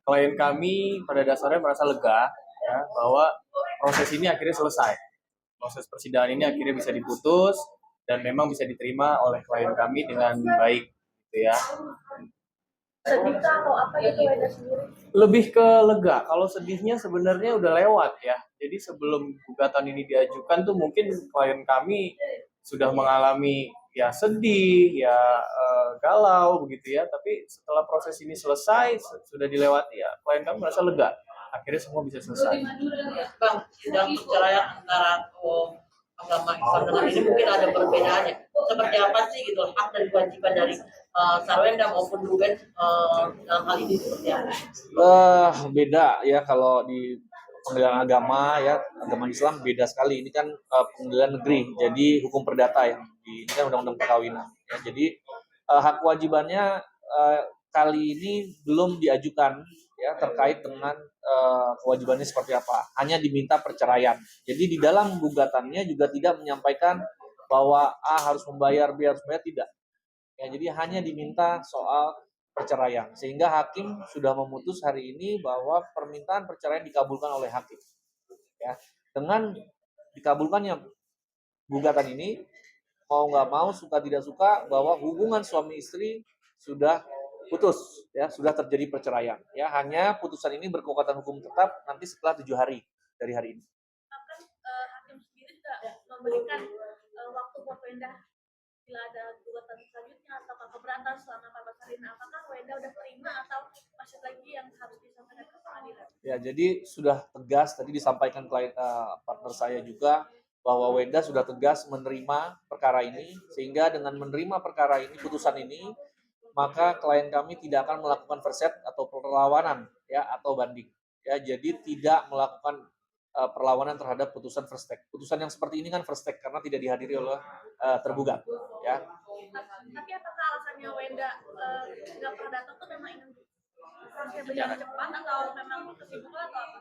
klien kami pada dasarnya merasa lega ya bahwa proses ini akhirnya selesai. Proses persidangan ini akhirnya bisa diputus dan memang bisa diterima oleh klien kami dengan baik gitu ya. Sedih atau apa gitu Wenda sendiri? Lebih ke lega. Kalau sedihnya sebenarnya udah lewat ya. Jadi sebelum gugatan ini diajukan tuh mungkin klien kami sudah mengalami ya sedih, ya galau begitu ya. Tapi setelah proses ini selesai, sudah dilewati ya, klien kami merasa lega. Akhirnya semua bisa selesai. Bang, sidang perceraian antara agama Islam dengan ini mungkin ada perbedaannya. Seperti apa sih gitu hak dan kewajiban dari Sarwenda maupun Ruben dalam hal ini seperti apa? Beda ya kalau di pengadilan agama ya, agama Islam beda sekali. Ini kan pengadilan negeri, jadi hukum perdata ya. Ini kan undang-undang perkawinan. Ya, jadi hak kewajibannya kali ini belum diajukan ya terkait dengan kewajibannya seperti apa. Hanya diminta perceraian. Jadi di dalam gugatannya juga tidak menyampaikan bahwa harus membayar, harus membayar, tidak. Ya, jadi hanya diminta soal perceraian. Sehingga hakim sudah memutus hari ini bahwa permintaan perceraian dikabulkan oleh hakim. Ya, dengan dikabulkannya gugatan ini, mau nggak mau, suka tidak suka, bahwa hubungan suami istri sudah putus, ya sudah terjadi perceraian. Ya, hanya putusan ini berkekuatan hukum tetap nanti setelah 7 hari dari hari ini. Bahkan hakim sendiri juga memberikan waktu buat Wenda bila ada gugatan selanjutnya atau keberatan selama 14 hari. Nah, apakah Wenda udah terima atau masih lagi yang harus disampaikan ke pengadilan? Ya, jadi sudah tegas tadi disampaikan klien partner saya juga bahwa Wenda sudah tegas menerima perkara ini, sehingga dengan menerima perkara ini, putusan ini, maka klien kami tidak akan melakukan verset atau perlawanan ya atau banding. Ya, jadi tidak melakukan perlawanan terhadap putusan first take. Putusan yang seperti ini kan first take karena tidak dihadiri oleh tergugat. Ya. Tapi apakah alasannya Wenda nggak pernah datang tuh memang ingin prosesnya berjalan cepat atau memang kesibukan atau apa?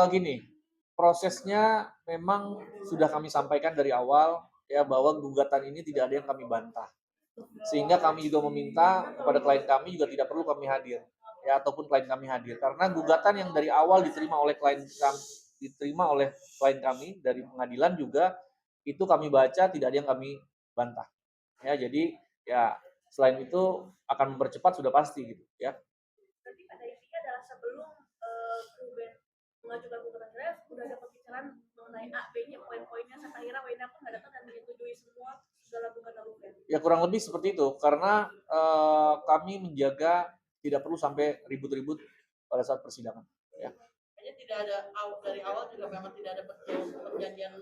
Gini, prosesnya memang sudah kami sampaikan dari awal ya bahwa gugatan ini tidak ada yang kami bantah. Sehingga kami juga meminta kepada klien kami juga tidak perlu kami hadir ya ataupun klien kami hadir karena gugatan yang dari awal diterima oleh klien kami dari pengadilan juga itu kami baca tidak ada yang kami bantah. Ya, jadi ya selain itu akan mempercepat sudah pasti gitu ya. Berarti pada intinya adalah sebelum Ruben mengajukan gugatan cerai sudah ada pembicaraan mengenai A, B-nya, poin-poinnya sampai akhirnya Wenda pun nggak datang dan menyetujui semua dalam gugatan Ruben. Ya kurang lebih seperti itu karena kami menjaga tidak perlu sampai ribut-ribut pada saat persidangan. Ya. Hanya tidak ada dari awal juga memang tidak ada perjanjian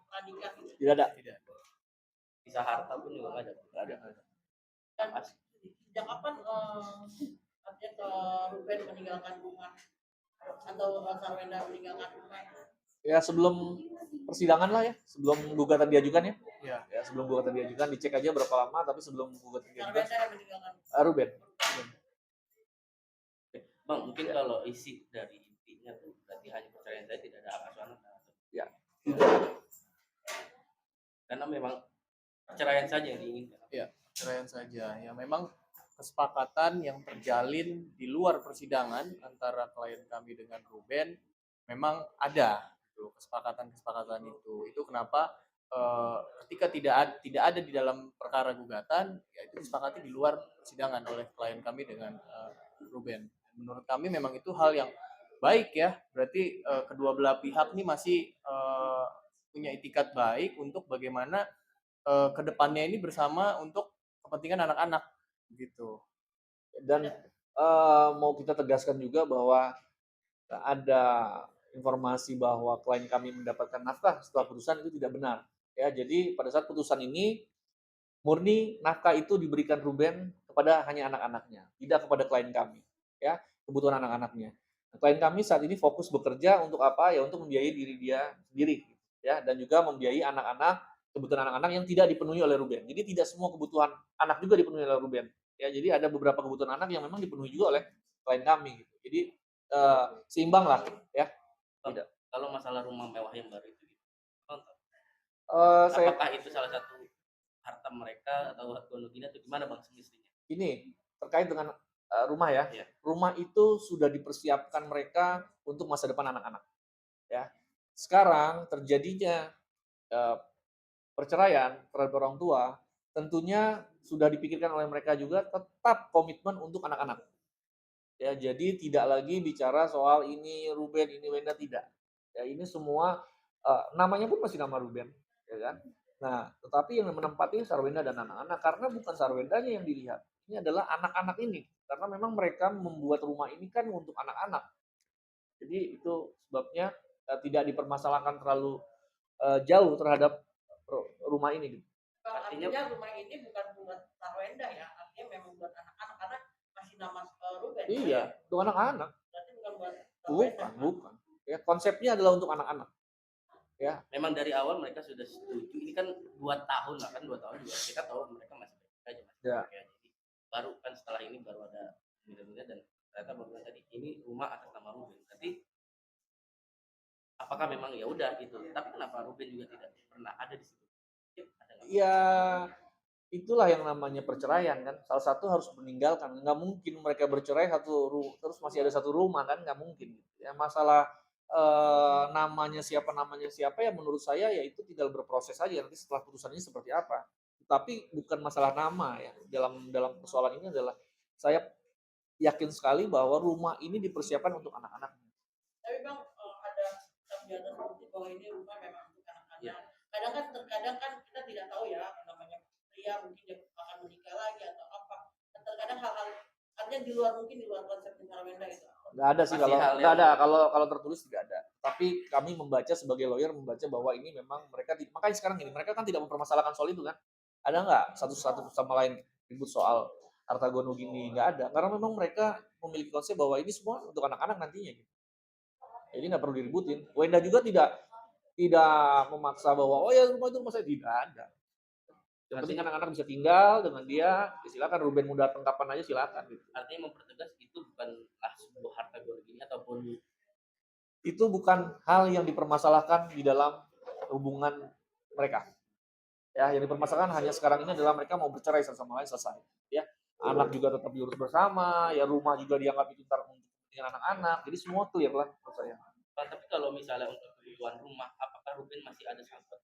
pernikah. Tidak ada. Tidak. Bisa harta pun juga nggak ada. Nggak ada. Dan sejak kapan artinya Ruben meninggalkan rumah atau Sarwenda meninggalkan rumah? Ya sebelum persidangan lah ya, sebelum gugatan diajukan ya. Ya. Ya sebelum gugatan diajukan dicek aja berapa lama, tapi sebelum gugatan diajukan. Sarwenda yang meninggalkan. Ruben. Bang, mungkin kalau isi dari intinya tuh berarti hanya perceraian saya tidak ada hak asuh anak. Ya. Karena memang perceraian saja yang diinginkan. Ya, perceraian saja. Ya, memang kesepakatan yang terjalin di luar persidangan antara klien kami dengan Ruben memang ada gitu, kesepakatan itu. Itu kenapa ketika tidak ada di dalam perkara gugatan, ya itu disepakati di luar persidangan oleh klien kami dengan Ruben. Menurut kami memang itu hal yang baik ya. Berarti kedua belah pihak nih masih punya itikat baik untuk bagaimana kedepannya ini bersama untuk kepentingan anak-anak gitu. Dan mau kita tegaskan juga bahwa ada informasi bahwa klien kami mendapatkan nafkah setelah putusan itu tidak benar. Ya, jadi pada saat putusan ini murni nafkah itu diberikan Ruben kepada hanya anak-anaknya, tidak kepada klien kami. Ya, kebutuhan anak-anaknya. Nah, klien kami saat ini fokus bekerja untuk apa? Ya untuk membiayai diri dia sendiri, ya, dan juga membiayai anak-anak, kebutuhan anak-anak yang tidak dipenuhi oleh Ruben. Jadi tidak semua kebutuhan anak juga dipenuhi oleh Ruben. Ya, jadi ada beberapa kebutuhan anak yang memang dipenuhi juga oleh klien kami. Gitu. Jadi seimbang lah, ya. Tidak. Kalau masalah rumah mewah yang baru itu, Saya apakah itu salah satu harta mereka atau hak gonogini atau gimana bang semestinya? ini terkait dengan rumah ya. Iya. Rumah itu sudah dipersiapkan mereka untuk masa depan anak-anak. Ya. Sekarang terjadinya perceraian terhadap orang tua, tentunya sudah dipikirkan oleh mereka juga tetap komitmen untuk anak-anak. Ya, jadi tidak lagi bicara soal ini Ruben, ini Wenda, tidak. Ya, ini semua namanya pun masih nama Ruben, ya kan? Nah, tetapi yang menempati Sarwenda dan anak-anak karena bukan Sarwendanya yang dilihat. Ini adalah anak-anak ini. Karena memang mereka membuat rumah ini kan untuk anak-anak. Jadi itu sebabnya tidak dipermasalahkan terlalu jauh terhadap rumah ini gitu. Artinya rumah ini bukan buat Sarwenda ya, artinya memang buat anak-anak karena masih nama Ruben. Iya, untuk anak-anak. Berarti bukan buat Sarwenda. Bukan, bukan. Ya, konsepnya adalah untuk anak-anak. Ya, Memang dari awal mereka sudah setuju. Ini kan 2 tahun lah kan 2 tahun juga kita tahu mereka masih baik aja masih Ya. baik aja. Jadi baru kan setelah ini baru ada minta dan ternyata baru tadi ini rumah atas nama Ruben. Berarti apakah memang ya udah gitu. Tapi kenapa Ruben juga tidak pernah ada di situ? Ada nggak? ya itulah yang namanya perceraian kan. Salah satu harus meninggalkan. Nggak mungkin mereka bercerai terus masih ada satu rumah kan, nggak mungkin. Ya masalah namanya siapa ya menurut saya ya itu tinggal berproses saja nanti setelah putusannya seperti apa. Tapi bukan masalah nama ya. Dalam persoalan ini adalah saya yakin sekali bahwa rumah ini dipersiapkan untuk anak-anak. Tapi Bang, ada biasa seperti bahwa ini rumah memang untuk anak-anak. Iya. Kadang kan kita tidak tahu ya namanya pria mungkin dia akan menikah lagi atau apa. Dan terkadang hal-hal artinya di luar konsep Sarwenda itu. Nggak ada sih Masih kalau hal nggak yang- ada kalau tertulis tidak ada. Tapi kami membaca sebagai lawyer membaca bahwa ini memang makanya sekarang ini mereka kan tidak mempermasalahkan soal itu kan. Ada nggak satu sama lain ribut soal harta gono gini, nggak ada. Karena memang mereka memiliki konsep bahwa ini semua untuk anak-anak nantinya. Gitu. Jadi nggak perlu diributin. Wenda juga tidak memaksa bahwa oh ya rumah saya tidak ada. Yang penting anak-anak bisa tinggal dengan dia, ya silakan Ruben mau datang kapan aja silakan. Gitu. Artinya mempertegas itu bukanlah sebuah harta gono gini ataupun Itu bukan hal yang dipermasalahkan di dalam hubungan mereka. Ya, yang dipermasalahkan hanya sekarang ini adalah mereka mau bercerai satu sama lain selesai. Ya, anak juga tetap diurus bersama, ya rumah juga dianggap itu ntar untuk kepentingan anak-anak. Jadi semua clear lah menurut saya. tapi kalau misalnya untuk kebutuhan rumah apakah Ruben masih ada sangkut